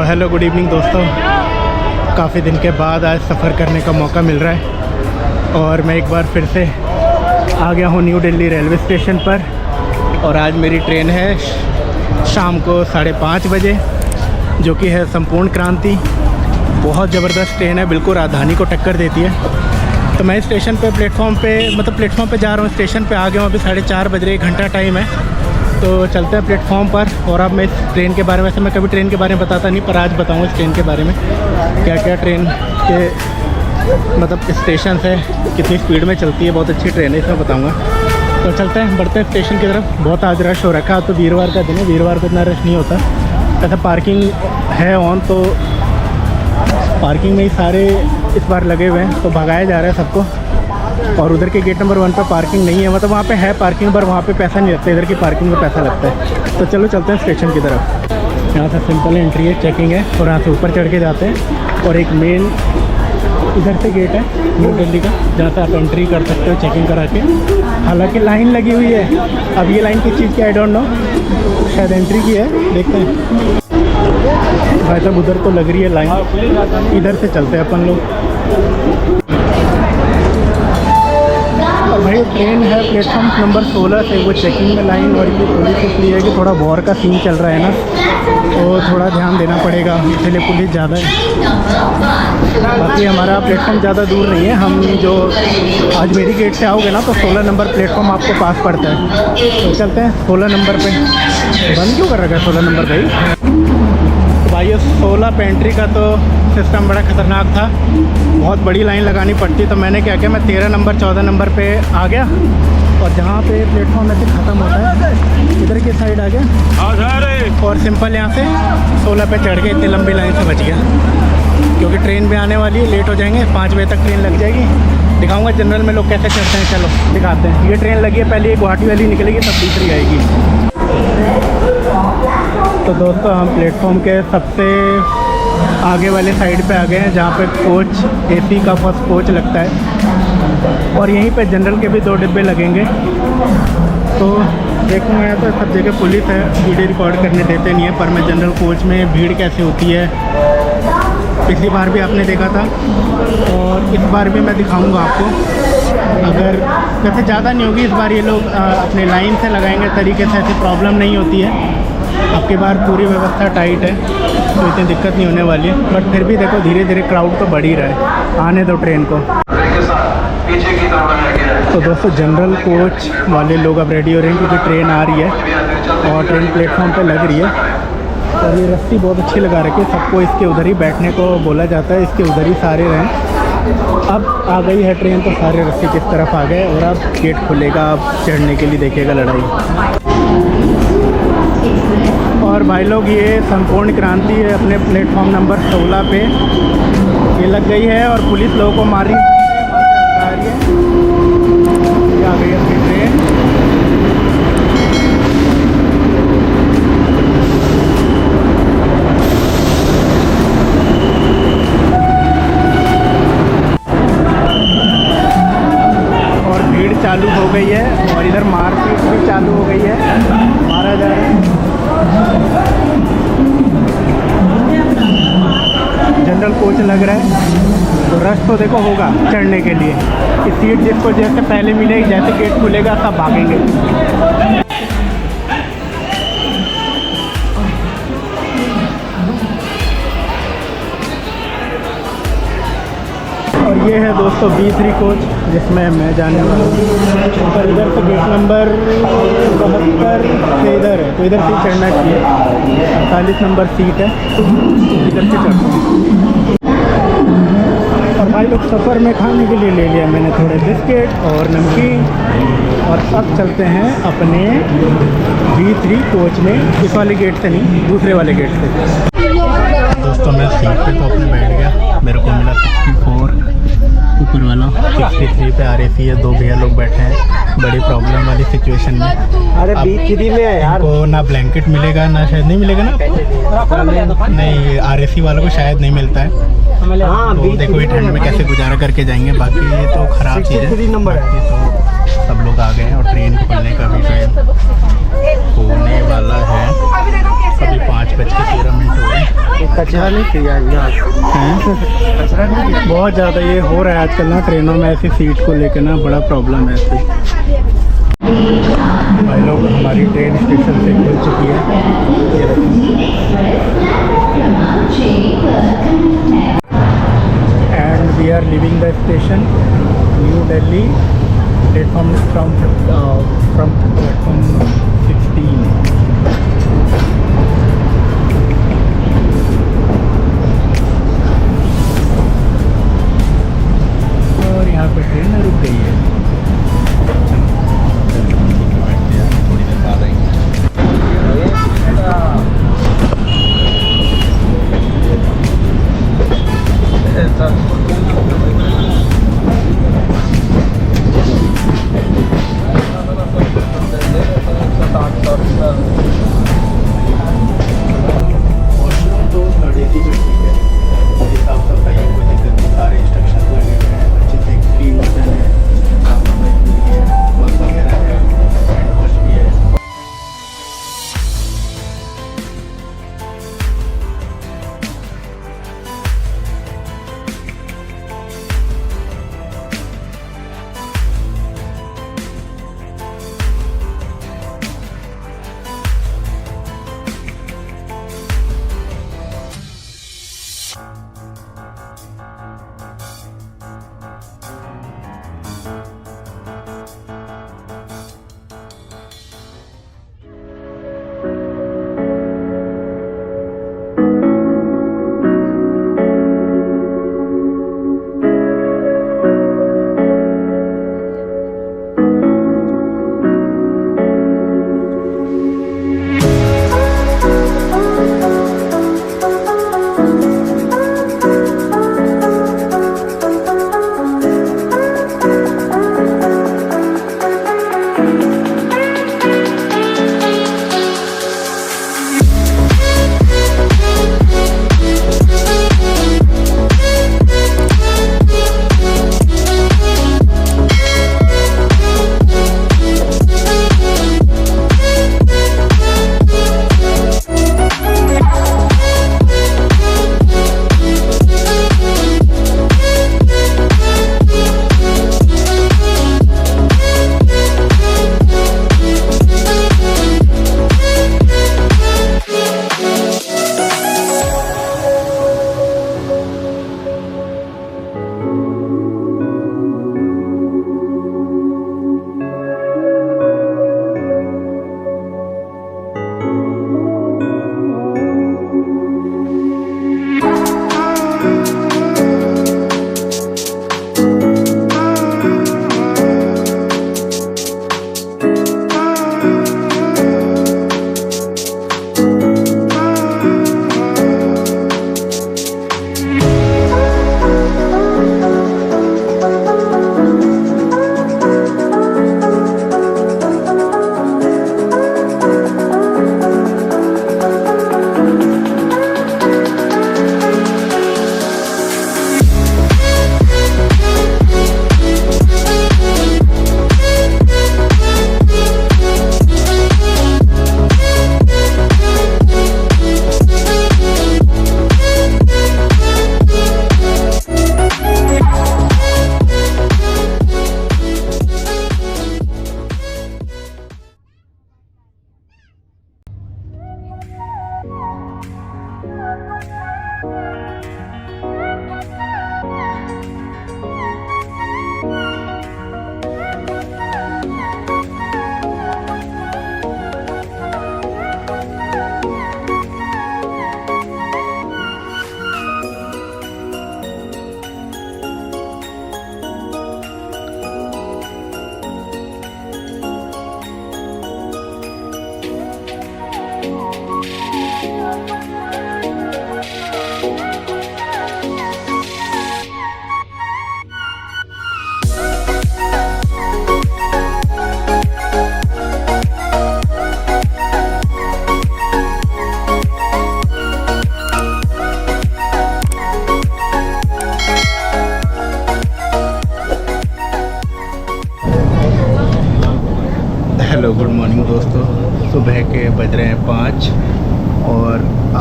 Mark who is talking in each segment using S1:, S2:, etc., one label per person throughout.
S1: Hello good evening दोस्तों। काफ़ी दिन के बाद आज सफ़र करने का मौका मिल रहा है और मैं एक बार फिर से आ गया हूँ न्यू दिल्ली रेलवे स्टेशन पर। और आज मेरी ट्रेन है शाम को 5:30 बजे, जो कि है संपूर्ण क्रांति। बहुत ज़बरदस्त ट्रेन है, बिल्कुल राजधानी को टक्कर देती है। तो मैं स्टेशन पे प्लेटफॉर्म पे जा रहा हूँ। स्टेशन पे आ गया हूँ, अभी 4:30 बज रहे, 1 घंटा टाइम है। तो चलते हैं प्लेटफॉर्म पर। और अब मैं इस ट्रेन के बारे में, वैसे मैं कभी ट्रेन के बारे में बताता नहीं, पर आज बताऊँगा इस ट्रेन के बारे में क्या क्या ट्रेन के स्टेशन है, कितनी स्पीड में चलती है। बहुत अच्छी ट्रेन है, इसमें बताऊँगा। तो चलते हैं, बढ़ते हैं स्टेशन की तरफ। बहुत आज रश हो रखा है, तो वीरवार का दिन है, वीरवार को इतना रश नहीं होता। ऐसा पार्किंग है ऑन, तो पार्किंग में ही सारे इस बार लगे हुए हैं, तो भगाया जा रहा है सबको। और उधर के गेट नंबर 1 पर पार्किंग नहीं है, मतलब वहाँ पे है पार्किंग, पर वहाँ पे पैसा नहीं लगता। इधर की पार्किंग में पैसा लगता है। तो चलो चलते हैं स्टेशन की तरफ। यहाँ से सिंपल एंट्री है, चेकिंग है, और यहाँ से ऊपर चढ़ के जाते हैं। और एक मेन इधर से गेट है न्यू दिल्ली का, जहाँ से आप एंट्री कर सकते हो चेकिंग करा के। हालांकि लाइन लगी हुई है। अब ये लाइन किस चीज़ की आई डोंट नो, शायद एंट्री की है, देखते हैं। भाई साहब उधर तो लग रही है लाइन, इधर से चलते हैं अपन लोग। और भाई ट्रेन है प्लेटफॉर्म नंबर 16 से, वो चेकिंग में लाइन। और ये पुलिस इसलिए है कि थोड़ा वॉर का सीन चल रहा है ना, तो थोड़ा ध्यान देना पड़ेगा, इसलिए पुलिस ज़्यादा है। बाकी हमारा प्लेटफॉर्म ज़्यादा दूर नहीं है। हम जो आज मेरी गेट से आओगे ना, तो 16 नंबर प्लेटफॉर्म आपको पास पड़ता है। तो चलते हैं 16 नंबर पे। बंद क्यों कर रखा है 16 नंबर भाई? तो भाई 16 पे एंट्री का तो सिस्टम बड़ा ख़तरनाक था, बहुत बड़ी लाइन लगानी पड़ती। तो मैंने क्या किया, मैं 13 नंबर 14 नंबर पे आ गया, और जहाँ पे प्लेटफॉर्म ऐसे ख़त्म होता है इधर की साइड आ गया, और सिंपल यहाँ से 16 पे चढ़ के इतनी लंबी लाइन से बच गया। क्योंकि ट्रेन भी आने वाली है, लेट हो जाएंगे, 5 बजे तक ट्रेन लग जाएगी। दिखाऊंगा जनरल में लोग कैसे चढ़ते हैं, चलो दिखाते हैं। ये ट्रेन लगी है, पहले ये गुवाहाटी वाली निकलेगी, तब दूसरी आएगी। तो दोस्तों हम प्लेटफॉर्म के सबसे आगे वाले साइड पे आ गए हैं, जहाँ पे कोच एसी का फर्स्ट कोच लगता है। और यहीं पे जनरल के भी 2 डिब्बे लगेंगे। तो देखूँगा, तो सब जगह पुलिस है, वीडियो रिकॉर्ड करने देते नहीं है। पर मैं जनरल कोच में भीड़ कैसे होती है, पिछली बार भी आपने देखा था, और इस बार भी मैं दिखाऊंगा आपको। अगर वैसे ज़्यादा नहीं होगी इस बार, ये लोग अपने लाइन से लगाएंगे तरीके से, ऐसी प्रॉब्लम नहीं होती है। आपकी बार पूरी व्यवस्था टाइट है, तो इतनी दिक्कत नहीं होने वाली है। बट फिर भी देखो, धीरे धीरे क्राउड तो बढ़ ही रहा है, आने दो ट्रेन को। तो दोस्तों जनरल कोच वाले लोग अब रेडी हो रहे हैं, क्योंकि ट्रेन आ रही है और ट्रेन प्लेटफॉर्म पे लग रही है। और ये रस्सी बहुत अच्छी लगा रखी है, सबको इसके उधर ही बैठने को बोला जाता है, इसके उधर ही सारे रहें। अब आ गई है ट्रेन, तो सारे रस्सी किस तरफ आ गए, और अब गेट खुलेगा, अब चढ़ने के लिए देखिएगा लड़ाई। और भाई लोग ये संपूर्ण क्रांति है अपने प्लेटफॉर्म नंबर 16 पे ये लग गई है, और पुलिस लोगों को मार रही है। ये आ गई अपनी ट्रेन। और भीड़ चालू हो गई है, और इधर मारपीट भी चालू हो गई है, मारा जा रहा है। जनरल कोच लग रहा है, तो रश तो देखो होगा चढ़ने के लिए। कि सीट जिसको जैसे पहले मिलेगी, जैसे गेट खुलेगा सब भागेंगे। और ये है दोस्तों B3 कोच, जिसमें मैं जाने वाला हूँ। पर इधर से गेट नंबर 72 से इधर है, तो इधर से चढ़ना चाहिए। 48 नंबर सीट है, इधर से चढ़ना। और भाई लोग सफ़र में खाने के लिए ले लिया मैंने थोड़े बिस्किट और नमकीन। और अब चलते हैं अपने B3 कोच में, इस वाले गेट से नहीं, दूसरे वाले गेट से। दोस्तों मैं सीट पे तो अपने बैठ गया, मेरे को मिला 64 ऊपर वाला, 63 पे RAC है। 2 भैया लोग बैठे हैं, बड़ी प्रॉब्लम वाली सिचुएशन में।
S2: अरे B3 में है यार,
S1: को ना ब्लैंकेट मिलेगा, ना शायद नहीं मिलेगा ना, नहीं RAC वालों को शायद नहीं मिलता है।
S2: हाँ,
S1: तो देखो ये ठंड में कैसे गुजारा करके जाएंगे। बाकी ये तो ख़राब चीज़ है।
S2: नंबर है।
S1: तो सब लोग आ गए हैं, और ट्रेन खुलने का भी टाइम होने वाला है। अभी 5:13 हो गए।
S2: कचरा नहीं किया यहाँ
S1: हैं? बहुत ज़्यादा ये हो रहा है आजकल ना ट्रेनों में, ऐसी सीट को लेकर ना बड़ा प्रॉब्लम है ऐसी। भाई लोग हमारी ट्रेन स्टेशन से खुल चुकी है, ये and we are leaving the station New Delhi platform from platform 16। और यहाँ पे ट्रेन रुक गई है।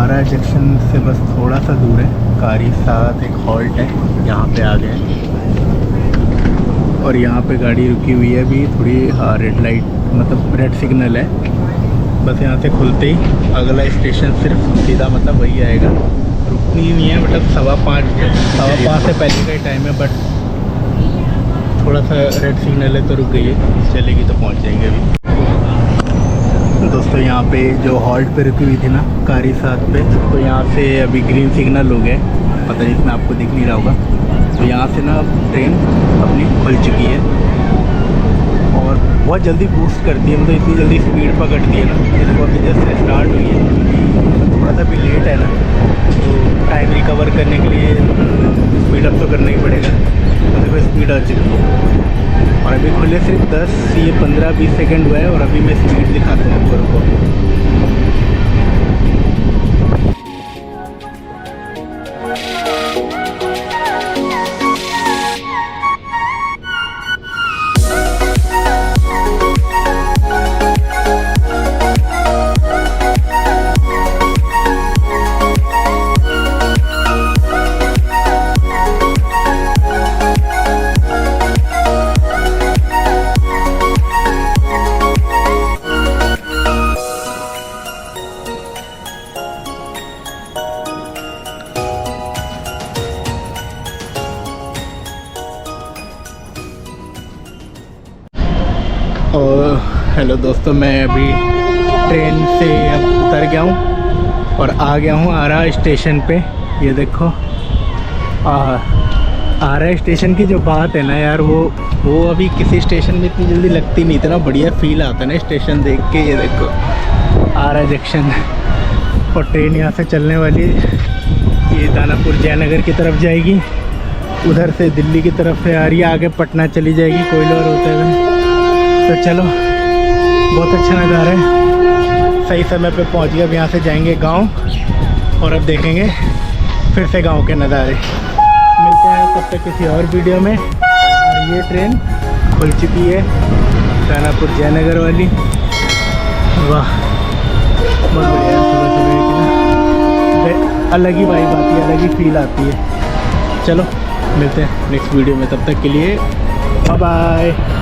S1: आरा जंक्शन से बस थोड़ा सा दूर है, कारी साथ एक हॉल्ट है, यहाँ पे आ गए और यहाँ पे गाड़ी रुकी हुई है अभी थोड़ी। हाँ रेड लाइट मतलब रेड सिग्नल है। बस यहाँ से खुलते ही अगला स्टेशन सिर्फ सीधा मतलब वही आएगा, रुकनी ही नहीं है। मतलब 5:15 से पहले का ही टाइम है, बट थोड़ा सा रेड सिग्नल है तो रुक गई है, चलेगी तो पहुँच जाएंगे अभी। दोस्तों यहाँ पे जो हॉल्ट पे रुकी हुई थी ना कारी साथ पे, तो यहाँ से अभी ग्रीन सिग्नल हो गए, पता नहीं इसमें आपको दिख नहीं रहा होगा। तो यहाँ से ना ट्रेन अपनी खुल चुकी है और बहुत जल्दी बूस्ट करती है, मतलब इतनी जल्दी स्पीड पकड़ती है ना। जैसे अभी जस्ट स्टार्ट हुई है, थोड़ा सा भी लेट है ना, तो टाइम रिकवर करने के लिए स्पीड अप तो करना ही पड़ेगा। तो देखो स्पीड आ चुकी है और अभी खुले सिर्फ 15-20 सेकंड हुआ है और अभी मैं स्पीड दिखाता हूँ आपको। रुको। और हेलो दोस्तों, मैं अभी ट्रेन से अब उतर गया हूँ और आ गया हूँ आरा स्टेशन पे। ये देखो आरा स्टेशन की जो बात है ना यार, वो अभी किसी स्टेशन में इतनी जल्दी लगती नहीं, इतना बढ़िया फील आता है ना स्टेशन देख के। ये देखो आरा जंक्शन और ट्रेन यहाँ से चलने वाली है। ये दानापुर जयनगर की तरफ जाएगी, उधर से दिल्ली की तरफ से आ रही है, आगे पटना चली जाएगी कोयलोर होते हुए। तो चलो बहुत अच्छा नज़ारा है, सही समय पे पहुंच गया। अब यहाँ से जाएंगे गांव और अब देखेंगे फिर से गांव के नज़ारे। मिलते हैं तब तक किसी और वीडियो में। और ये ट्रेन खुल चुकी है दानापुर जयनगर वाली। वाह बहुत बढ़िया, सुबह सुबह की ना अलग ही वाइब आती है, अलग ही फील आती है। चलो मिलते हैं नेक्स्ट वीडियो में, तब तक के लिए बाय बाय।